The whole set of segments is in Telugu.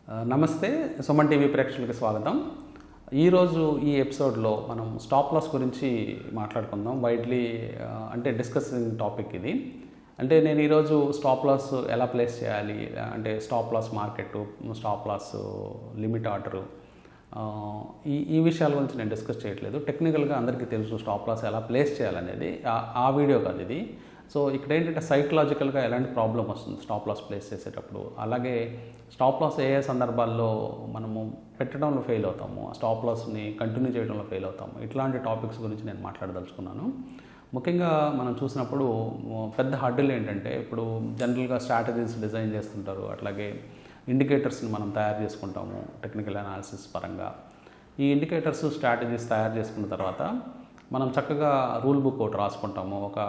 నమస్తే సుమన్ టీవీ ప్రేక్షకులకు స్వాగతం. ఈరోజు ఈ ఎపిసోడ్లో మనం స్టాప్ లాస్ గురించి మాట్లాడుకుందాం. వైడ్లీ అంటే డిస్కసింగ్ టాపిక్ ఇది. అంటే నేను ఈరోజు స్టాప్ లాస్ ఎలా ప్లేస్ చేయాలి, అంటే stop loss market, stop loss limit order, ఈ విషయాల గురించి నేను డిస్కస్ చేయట్లేదు. టెక్నికల్గా అందరికీ తెలుసు స్టాప్ లాస్ ఎలా ప్లేస్ చేయాలనేది. ఆ వీడియో కాదు ఇది. సో ఇక్కడ ఏంటంటే సైకలాజికల్గా ఎలాంటి ప్రాబ్లం వస్తుంది స్టాప్ లాస్ ప్లేస్ చేసేటప్పుడు, అలాగే స్టాప్ లాస్ ఏ సందర్భాల్లో మనము పెట్టడంలో ఫెయిల్ అవుతాము, స్టాప్ లాస్ని కంటిన్యూ చేయడంలో ఫెయిల్ అవుతాము, ఇట్లాంటి టాపిక్స్ గురించి నేను మాట్లాడదలుచుకున్నాను. ముఖ్యంగా మనం చూసినప్పుడు పెద్ద హర్డిల్ ఏంటంటే, ఇప్పుడు జనరల్గా స్ట్రాటజీస్ డిజైన్ చేస్తుంటారు, అట్లాగే ఇండికేటర్స్ని మనం తయారు చేసుకుంటాము టెక్నికల్ అనాలిసిస్ పరంగా. ఈ ఇండికేటర్స్ స్ట్రాటజీస్ తయారు చేసుకున్న తర్వాత మనం చక్కగా రూల్ బుక్ ఒకటి రాసుకుంటాము. ఒక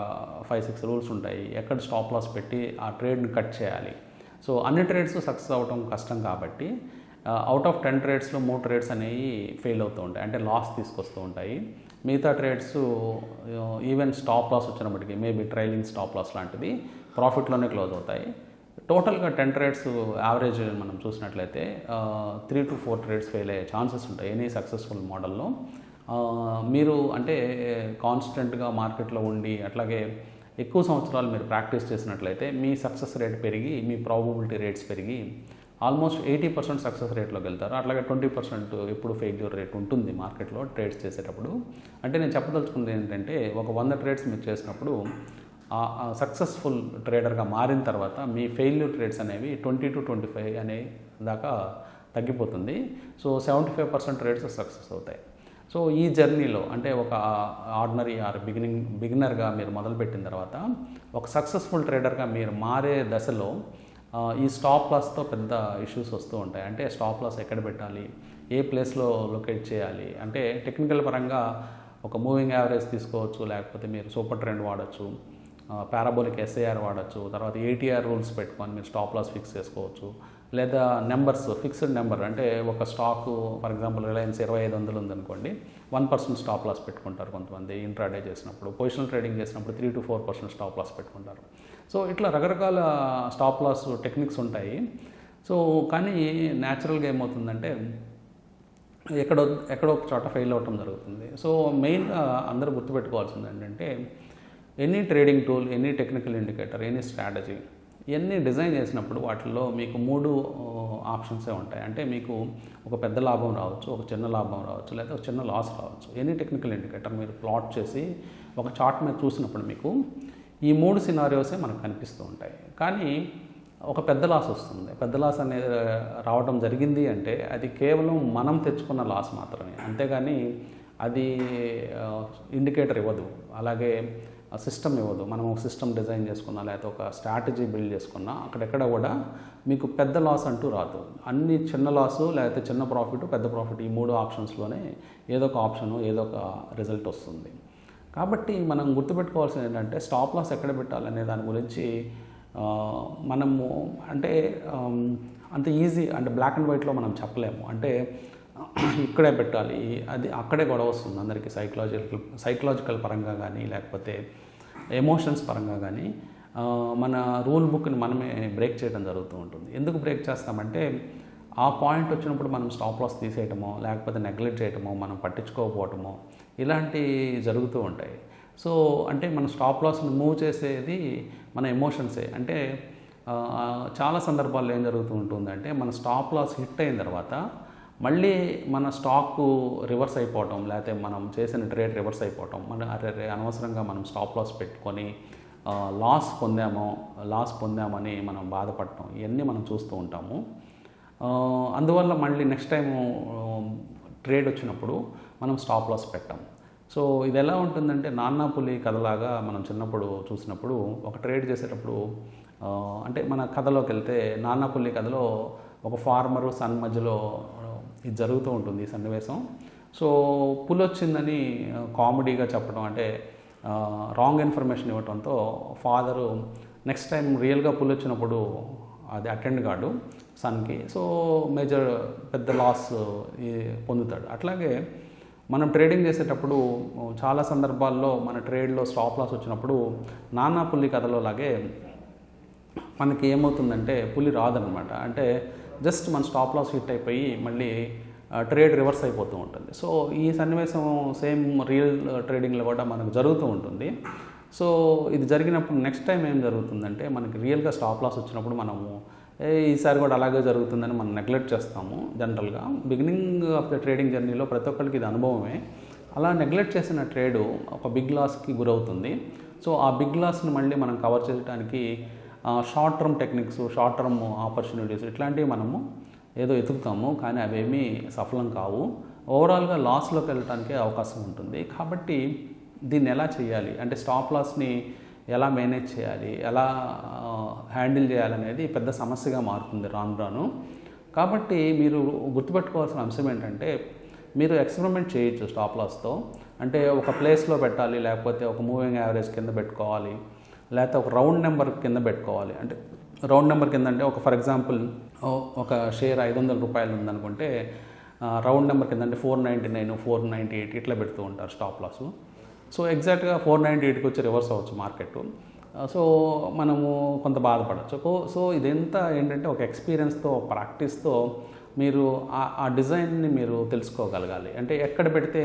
5-6 రూల్స్ ఉంటాయి, ఎక్కడ స్టాప్ లాస్ పెట్టి ఆ ట్రేడ్ని కట్ చేయాలి. సో అన్ని ట్రేడ్స్ సక్సెస్ అవ్వడం కష్టం కాబట్టి అవుట్ ఆఫ్ 10 ట్రేడ్స్లో 3 ట్రేడ్స్ అనేవి ఫెయిల్ అవుతూ ఉంటాయి, అంటే లాస్ తీసుకొస్తూ ఉంటాయి. మిగతా ట్రేడ్స్ ఈవెన్ స్టాప్ లాస్ వచ్చినప్పటికీ మేబీ ట్రైలింగ్ స్టాప్ లాస్ లాంటిది ప్రాఫిట్లోనే క్లోజ్ అవుతాయి. టోటల్గా 10 ట్రేడ్స్ యావరేజ్ మనం చూసినట్లయితే 3 to 4 ట్రేడ్స్ ఫెయిల్ అయ్యే ఛాన్సెస్ ఉంటాయి ఎనీ సక్సెస్ఫుల్ మోడల్లో. మీరు అంటే కాన్స్టెంట్గా మార్కెట్లో ఉండి అట్లాగే ఎక్కువ సంవత్సరాలు మీరు ప్రాక్టీస్ చేసినట్లయితే మీ సక్సెస్ రేట్ పెరిగి, మీ ప్రాబబిలిటీ రేట్స్ పెరిగి ఆల్మోస్ట్ 80% సక్సెస్ రేట్లోకి వెళ్తారు. అట్లాగే 20% ఎప్పుడు ఫెయిల్యూర్ రేట్ ఉంటుంది మార్కెట్లో ట్రేడ్స్ చేసేటప్పుడు. అంటే నేను చెప్పదలుచుకుంది ఏంటంటే, ఒక 100 ట్రేడ్స్ మీరు చేసినప్పుడు సక్సెస్ఫుల్ ట్రేడర్గా మారిన తర్వాత మీ ఫెయిల్యూర్ రేట్స్ అనేవి 20 to 25 అనే దాకా తగ్గిపోతుంది. సో 75% రేట్స్ సక్సెస్ అవుతాయి. సో ఈ జర్నీలో అంటే ఒక ఆర్డినరీ ఆర్ బిగినర్గా మీరు మొదలుపెట్టిన తర్వాత ఒక సక్సెస్ఫుల్ ట్రేడర్గా మీరు మారే దశలో ఈ స్టాప్ లాస్తో పెద్ద ఇష్యూస్ వస్తూ ఉంటాయి. అంటే స్టాప్ లాస్ ఎక్కడ పెట్టాలి, ఏ ప్లేస్లో లొకేట్ చేయాలి, అంటే టెక్నికల్ పరంగా ఒక మూవింగ్ యావరేజ్ తీసుకోవచ్చు, లేకపోతే మీరు సూపర్ ట్రెండ్ వాడచ్చు, పారాబోలిక్ ఎస్ఐఆర్ వాడచ్చు, తర్వాత ఏటీఆర్ రూల్స్ పెట్టుకొని మీరు స్టాప్ లాస్ ఫిక్స్ చేసుకోవచ్చు, లేదా నెంబర్స్ ఫిక్స్డ్ నెంబర్, అంటే ఒక స్టాకు ఫర్ ఎగ్జాంపుల్ రిలయన్స్ 2500 ఉందనుకోండి, 1% స్టాప్ లాస్ పెట్టుకుంటారు కొంతమంది ఇంట్రాడే చేసినప్పుడు. పొజిషనల్ ట్రేడింగ్ చేసినప్పుడు 3 to 4% స్టాప్ లాస్ పెట్టుకుంటారు. సో ఇట్లా రకరకాల స్టాప్ లాస్ టెక్నిక్స్ ఉంటాయి. సో కానీ న్యాచురల్గా ఏమవుతుందంటే ఎక్కడో ఒక చోట ఫెయిల్ అవ్వటం జరుగుతుంది. సో మెయిన్గా అందరూ గుర్తుపెట్టుకోవాల్సింది ఏంటంటే, any trading tool, any technical indicator, any strategy ఇవన్నీ డిజైన్ చేసినప్పుడు వాటిల్లో మీకు 3 ఆప్షన్సే ఉంటాయి. అంటే మీకు ఒక పెద్ద లాభం రావచ్చు, ఒక చిన్న లాభం రావచ్చు, లేదా ఒక చిన్న లాస్ రావచ్చు. ఎనీ టెక్నికల్ ఇండికేటర్ మీరు ప్లాట్ చేసి ఒక చార్ట్ మీద చూసినప్పుడు మీకు ఈ 3 సినారియోసే మనకు కనిపిస్తూ ఉంటాయి. కానీ ఒక పెద్ద లాస్ వస్తుంది, పెద్ద లాస్ అనేది రావడం జరిగింది అంటే అది కేవలం మనం తెచ్చుకున్న లాస్ మాత్రమే, అంతేగాని అది ఇండికేటర్ ఇవ్వదు, అలాగే సిస్టమ్ ఇవ్వదు. మనం ఒక సిస్టమ్ డిజైన్ చేసుకున్నా, లేకపోతే ఒక స్ట్రాటజీ బిల్డ్ చేసుకున్నా అక్కడెక్కడ కూడా మీకు పెద్ద లాస్ అంటూ రాదు. అన్ని చిన్న లాసు, లేకపోతే చిన్న ప్రాఫిట్, పెద్ద ప్రాఫిట్, ఈ 3 ఆప్షన్స్లోనే ఏదో ఒక ఆప్షను, ఏదో ఒక రిజల్ట్ వస్తుంది. కాబట్టి మనం గుర్తుపెట్టుకోవాల్సింది ఏంటంటే, స్టాప్ లాస్ ఎక్కడ పెట్టాలనే దాని గురించి మనము అంటే అంత ఈజీ అంటే బ్లాక్ అండ్ వైట్లో మనం చెప్పలేము. అంటే ఇక్కడే పెట్టాలి, అది అక్కడే గొడవ వస్తుంది అందరికీ. సైకలాజికల్ పరంగా కానీ, లేకపోతే ఎమోషన్స్ పరంగా కానీ మన రూల్ బుక్ని మనమే బ్రేక్ చేయడం జరుగుతూ ఉంటుంది. ఎందుకు బ్రేక్ చేస్తామంటే, ఆ పాయింట్ వచ్చినప్పుడు మనం స్టాప్ లాస్ తీసేయటమో, లేకపోతే నెగ్లెక్ట్ చేయటమో, మనం పట్టించుకోకపోవటమో ఇలాంటి జరుగుతూ ఉంటాయి. సో అంటే మన స్టాప్ లాస్ని మూవ్ చేసేది మన ఎమోషన్సే. అంటే చాలా సందర్భాల్లో ఏం జరుగుతూ ఉంటుందంటే, మన స్టాప్ లాస్ హిట్ అయిన తర్వాత మళ్ళీ మన స్టాకు రివర్స్ అయిపోవటం, లేకపోతే మనం చేసిన ట్రేడ్ రివర్స్ అయిపోవటం, అనవసరంగా మనం స్టాప్ లాస్ పెట్టుకొని లాస్ పొందామని మనం బాధపడటం, ఇవన్నీ మనం చూస్తూ ఉంటాము. అందువల్ల మళ్ళీ నెక్స్ట్ టైం ట్రేడ్ వచ్చినప్పుడు మనం స్టాప్ లాస్ పెట్టాం. సో ఇది ఎలా ఉంటుందంటే, నాన్న పులి కథలాగా మనం చిన్నప్పుడు చూసినప్పుడు ఒక ట్రేడ్ చేసేటప్పుడు, అంటే మన కథలోకి వెళ్తే నాన్న పులి కథలో ఒక ఫార్మరు సన్ మధ్యలో ఇది జరుగుతూ ఉంటుంది ఈ సన్నివేశం. సో పులి వచ్చిందని కామెడీగా చెప్పడం, అంటే రాంగ్ ఇన్ఫర్మేషన్ ఇవ్వడంతో ఫాదరు నెక్స్ట్ టైం రియల్గా పులి వచ్చినప్పుడు అది అటెండ్ కాడు సన్కి. సో మేజర్ పెద్ద లాస్ పొందుతాడు. అట్లాగే మనం ట్రేడింగ్ చేసేటప్పుడు చాలా సందర్భాల్లో మన ట్రేడ్లో స్టాప్ లాస్ వచ్చినప్పుడు నానా పులి కథలో లాగే మనకి ఏమవుతుందంటే పులి రాదనమాట. అంటే జస్ట్ మన స్టాప్ లాస్ హిట్ అయిపోయి మళ్ళీ ట్రేడ్ రివర్స్ అయిపోతూ ఉంటుంది. సో ఈ సన్నివేశం సేమ్ రియల్ ట్రేడింగ్లో కూడా మనకు జరుగుతూ ఉంటుంది. సో ఇది జరిగినప్పుడు నెక్స్ట్ టైం ఏం జరుగుతుందంటే మనకి రియల్గా స్టాప్ లాస్ వచ్చినప్పుడు మనము ఈసారి కూడా అలాగే జరుగుతుందని మనం నెగ్లెక్ట్ చేస్తాము. జనరల్గా బిగినింగ్ ఆఫ్ ద ట్రేడింగ్ జర్నీలో ప్రతి ఒక్కరికి ఇది అనుభవమే. అలా నెగ్లెక్ట్ చేసిన ట్రేడు ఒక బిగ్ లాస్కి గురవుతుంది. సో ఆ బిగ్ లాస్ని మళ్ళీ మనం కవర్ చేయడానికి short term techniques, short term opportunities ఇట్లాంటివి మనము ఏదో ఎతుకుతాము, కానీ అవేమీ సఫలం కావు. ఓవరాల్గా లాస్లోకి వెళ్ళడానికి అవకాశం ఉంటుంది. కాబట్టి దీన్ని ఎలా చేయాలి అంటే స్టాప్ లాస్ని ఎలా మేనేజ్ చేయాలి, ఎలా హ్యాండిల్ చేయాలనేది పెద్ద సమస్యగా మారుతుంది రాను. కాబట్టి మీరు గుర్తుపెట్టుకోవాల్సిన అంశం ఏంటంటే మీరు ఎక్స్పెరిమెంట్ చేయొచ్చు స్టాప్ లాస్తో. అంటే ఒక ప్లేస్లో పెట్టాలి, లేకపోతే ఒక మూవింగ్ యావరేజ్ కింద పెట్టుకోవాలి, లేకపోతే ఒక రౌండ్ నెంబర్ కింద పెట్టుకోవాలి. అంటే రౌండ్ నెంబర్ కింద అంటే ఫర్ ఎగ్జాంపుల్ ఒక షేర్ 500 రూపాయలు ఉందనుకుంటే రౌండ్ నెంబర్ కింద అంటే 499, 498 ఇట్లా పెడుతూ ఉంటారు స్టాప్ లాసు. సో ఎగ్జాక్ట్గా 498కి వచ్చి రివర్స్ అవ్వచ్చు మార్కెట్. సో మనము కొంత బాధపడచ్చు. సో ఇదంతా ఏంటంటే ఒక ఎక్స్పీరియన్స్తో, ప్రాక్టీస్తో మీరు ఆ డిజైన్ని మీరు తెలుసుకోగలగాలి. అంటే ఎక్కడ పెడితే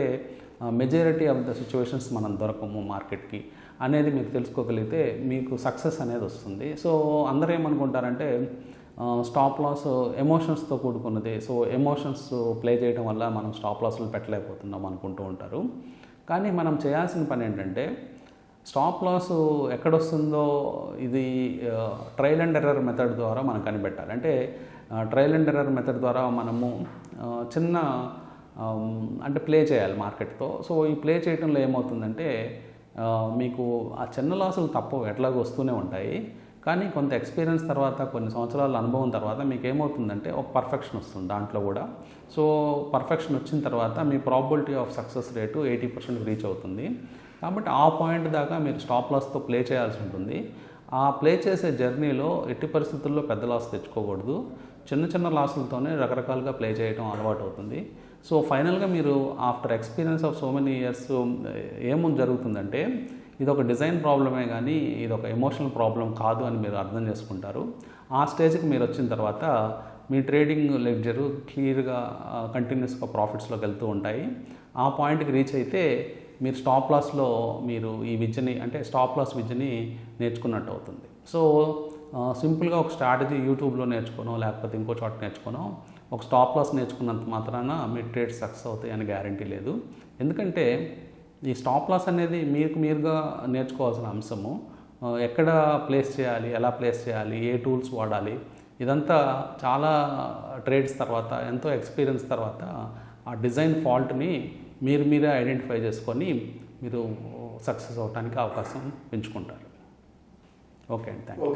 మెజారిటీ ఆఫ్ ద సిచ్యువేషన్స్ మనం దొరకము మార్కెట్కి అనేది మీకు తెలుసుకోగలిగితే మీకు సక్సెస్ అనేది వస్తుంది. సో అందరూ ఏమనుకుంటారంటే స్టాప్ లాస్ ఎమోషన్స్తో కూడుకున్నది, సో ఎమోషన్స్ ప్లే చేయడం వల్ల మనం స్టాప్ లాస్లు పెట్టలేకపోతున్నాం అనుకుంటూ ఉంటారు. కానీ మనం చేయాల్సిన పని ఏంటంటే స్టాప్ లాస్ ఎక్కడొస్తుందో ఇది ట్రయల్ అండ్ ఎర్రర్ మెథడ్ ద్వారా మనం కనిపెట్టాలి. అంటే ట్రయల్ అండ్ ఎర్రర్ మెథడ్ ద్వారా మనము చిన్న అంటే ప్లే చేయాలి మార్కెట్తో. సో ఈ ప్లే చేయడంలో ఏమవుతుందంటే మీకు ఆ చిన్న లాసులు తప్పవు, ఎట్లాగో వస్తూనే ఉంటాయి. కానీ కొంత ఎక్స్పీరియన్స్ తర్వాత, కొన్ని సంవత్సరాల అనుభవం తర్వాత మీకు ఏమవుతుందంటే ఒక పర్ఫెక్షన్ వస్తుంది దాంట్లో కూడా. సో పర్ఫెక్షన్ వచ్చిన తర్వాత మీ probability of success rate 80% reach అవుతుంది. కాబట్టి ఆ పాయింట్ దాకా మీరు స్టాప్ లాస్తో ప్లే చేయాల్సి ఉంటుంది. ఆ ప్లే చేసే జర్నీలో ఎట్టి పరిస్థితుల్లో పెద్ద లాస్ తెచ్చుకోకూడదు. చిన్న చిన్న లాసులతోనే రకరకాలుగా ప్లే చేయడం అలవాటు అవుతుంది. సో ఫైనల్గా మీరు after experience of so many years ఏముంది జరుగుతుందంటే ఇది ఒక డిజైన్ ప్రాబ్లమే కానీ ఇది ఒక ఎమోషనల్ ప్రాబ్లం కాదు అని మీరు అర్థం చేసుకుంటారు. ఆ స్టేజ్కి మీరు వచ్చిన తర్వాత మీ ట్రేడింగ్ లెడ్జరు క్లియర్గా కంటిన్యూస్గా ప్రాఫిట్స్లోకి వెళ్తూ ఉంటాయి. ఆ పాయింట్కి రీచ్ అయితే మీరు స్టాప్ లాస్లో మీరు ఈ విద్యని అంటే స్టాప్ లాస్ విద్యని నేర్చుకున్నట్టు అవుతుంది. సో సింపుల్గా ఒక స్ట్రాటజీ యూట్యూబ్లో నేర్చుకోనో లేకపోతే ఇంకో చోట నేర్చుకోనో ఒక స్టాప్ లాస్ నేర్చుకున్నంత మాత్రాన మీ ట్రేడ్ సక్సెస్ అవుతాయి అని గ్యారంటీ లేదు. ఎందుకంటే ఈ స్టాప్ లాస్ అనేది మీరుగా నేర్చుకోవాల్సిన అంశము. ఎక్కడ ప్లేస్ చేయాలి, ఎలా ప్లేస్ చేయాలి, ఏ టూల్స్ వాడాలి, ఇదంతా చాలా ట్రేడ్స్ తర్వాత, ఎంతో ఎక్స్పీరియన్స్ తర్వాత ఆ డిజైన్ ఫాల్ట్ని మీరే ఐడెంటిఫై చేసుకొని మీరు సక్సెస్ అవడానికి అవకాశం పెంచుకుంటారు. ఓకే అండి, థ్యాంక్ యూ.